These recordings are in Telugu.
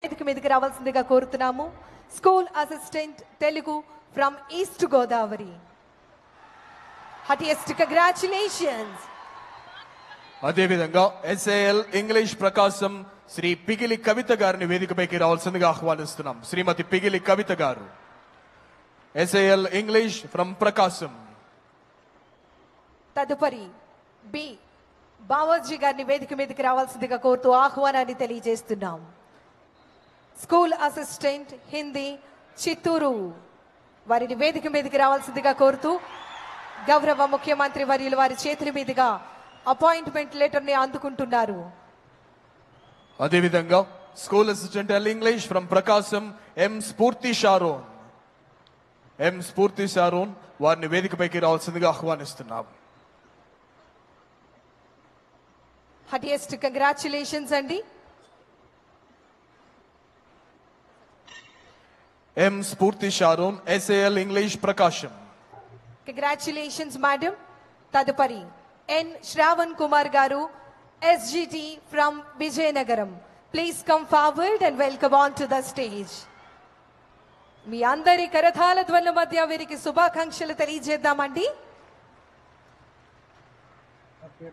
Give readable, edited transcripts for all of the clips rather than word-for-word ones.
వేదిక మీదకి రావాల్సిందిగా కోరుతున్నాము. School assistant Telugu from east Godavari. Heartiest congratulations. అదేవిధంగా ఎస్ఏఎల్ ఇంగ్లీష్ ప్రకాశం శ్రీ పిగిలి కవిత గారిని వేదికపైకి రావాల్సిందిగా ఆహ్వానిస్తున్నాం. శ్రీమతి పిగిలి కవిత గారు, ఎస్ఏఎల్ ఇంగ్లీష్ ఫ్రమ్ ప్రకాశం. తదుపరి బి బావాజీ గారిని వేదిక మీదకి రావాల్సిందిగా కోరుతూ ఆహ్వానాన్ని తెలియజేస్తున్నాం. స్కూల్ అసిస్టెంట్ హిందీ చిత్తూరు వారిని వేదిక మీదకి రావాల్సిందిగా కోరుతూ గౌరవ ముఖ్యమంత్రి వర్యులు వారి చేతుల మీదుగా అపాయింట్మెంట్ లెటర్ ని అందుకుంటున్నారు. అదేవిధంగా school assistant L English from Prakasam M Spoorthi Sharon వారిని వేదికపైకి రావాల్సిందిగా ఆహ్వానిస్తున్నాం. హటియెస్ట్ కంగ్రాచులేషన్స్ అండి. M Spoorthi Sharon, SAL English Prakasam. Congratulations madam. తదుపరి ఎన్ శ్రావణ్ కుమార్ గారు, SGT from Vizianagaram. Please come forward and welcome on to the stage. మీ అందరి కరతాళ ధ్వనుల మధ్య వీరికి శుభాకాంక్షలు తెలియజేద్దామండి.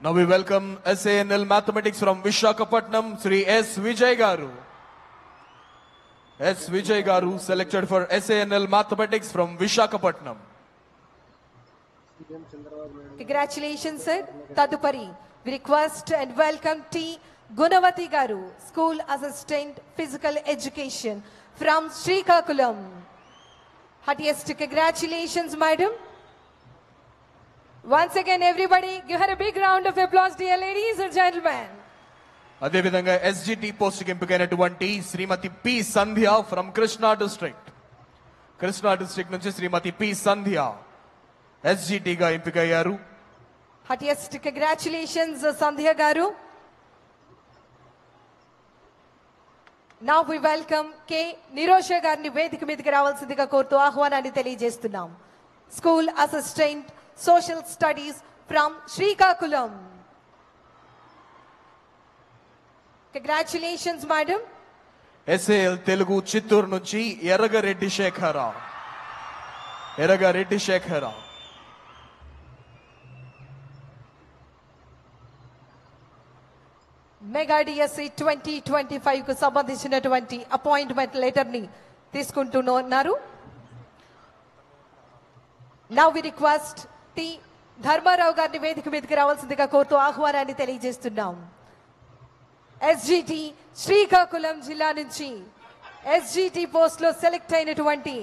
Now we welcome SANL Mathematics from Visakhapatnam, Sri S. Vijay Garu. S. Vijay Garu selected for SANL Mathematics from Visakhapatnam. Congratulations, sir. Tadupari, we request and welcome T. Gunavati Garu, School Assistant Physical Education from Srikakulam. Heartiest congratulations, madam. Once again, everybody, give her a big round of applause, dear ladies and gentlemen. అదేవిధంగా ఎస్జిటి పోస్ట్ కి ఎంపికైనటువంటి Shrimati P Sandhya from Krishna district నుంచి శ్రీమతి పి సంధ్య ఎస్జిటి గా ఎంపికయ్యారు. Heartiest congratulations, Sandhya Garu. Now we welcome K. Nirosha గారిని వేదిక మీదకి రావాల్సిందిగా కోరుతూ ఆహ్వానాన్ని తెలియజేస్తున్నాం. School assistant social studies from Srikakulam. Congratulations madam. SAL Telugu Chittoor నుంచి ఎర్రగరెడ్డి శేఖర. మెగా డిఎస్సి 2025 కు సంబంధించినటువంటి అపాయింట్మెంట్ లెటర్ ని తీసుకుంటున్నారు. Now we request T Dharmarao గారిని వేదిక మీదకి రావాల్సిందిగా కోరుతూ ఆహ్వానాన్ని తెలియజేస్తున్నాం. ఎస్జిటి శ్రీకాకుళం జిల్లా నుంచి ఎస్జిటి పోస్ట్ లో సెలెక్ట్ అయినటువంటి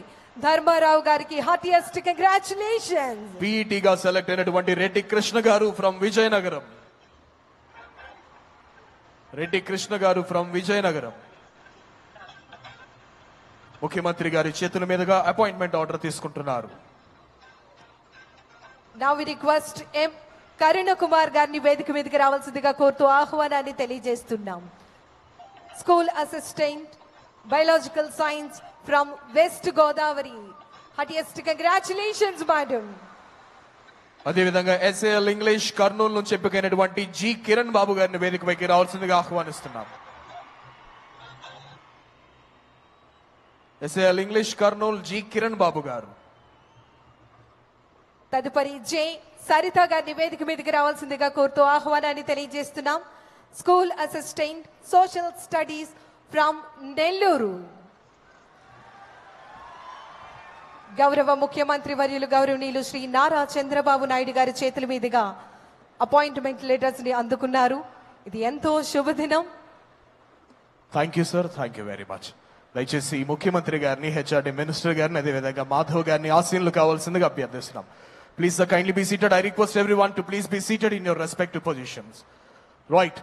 ధర్మారావు గారికి హార్టియెస్ట్ కంగ్రాచులేషన్స్. పీఈటీ గా సెలెక్ట్ అయినటువంటి రెడ్డి కృష్ణ గారు ఫ్రమ్ విజయనగరం. ముఖ్యమంత్రి గారి చేతుల మీదుగా అపాయింట్మెంట్ ఆర్డర్ తీసుకుంటున్నారు. Now we request M Karuna Kumar గారిని వేదిక మీదకి రావాల్సిందిగా కోరుతూ ఆహ్వానాన్ని తెలియజేస్తున్నాం. School assistant biological science from west Godavari. Heartiest congratulations madam. అదేవిధంగా ఎస్ఏఎల్ ఇంగ్లీష్ కర్నూలు నుంచి ఎంపికైనటువంటి జి కిరణ్ బాబు గారిని వేదికపైకి రావాల్సిందిగా ఆహ్వానిస్తున్నాం. SAL English Kurnool G Kiran Babu గారు. తదుపరి జే సరిత గారిని వేదిక మీదకి రావాల్సిందిగా కోరుతూ ఆహ్వానాన్ని తెలియజేస్తున్నాం. School assistant social studies from Nellore. గౌరవ ముఖ్యమంత్రి వర్యులు గౌరవనీయులు శ్రీ నారా చంద్రబాబు నాయుడు గారి చేతుల మీదుగా అపాయింట్మెంట్ లెటర్స్ ని అందుకున్నారు. ఇది ఎంతో శుభదినం. Thank you sir, thank you very much. దయచేసి ముఖ్యమంత్రి గారిని, హెచ్ఆర్డి మినిస్టర్ గారిని, అదేవిధంగా మాధవ్ గారిని ఆశీనులు కావాల్సిందిగా అభ్యర్థిస్తున్నాం. Please, sir, kindly be seated. I request everyone to please be seated in your respective positions. Right.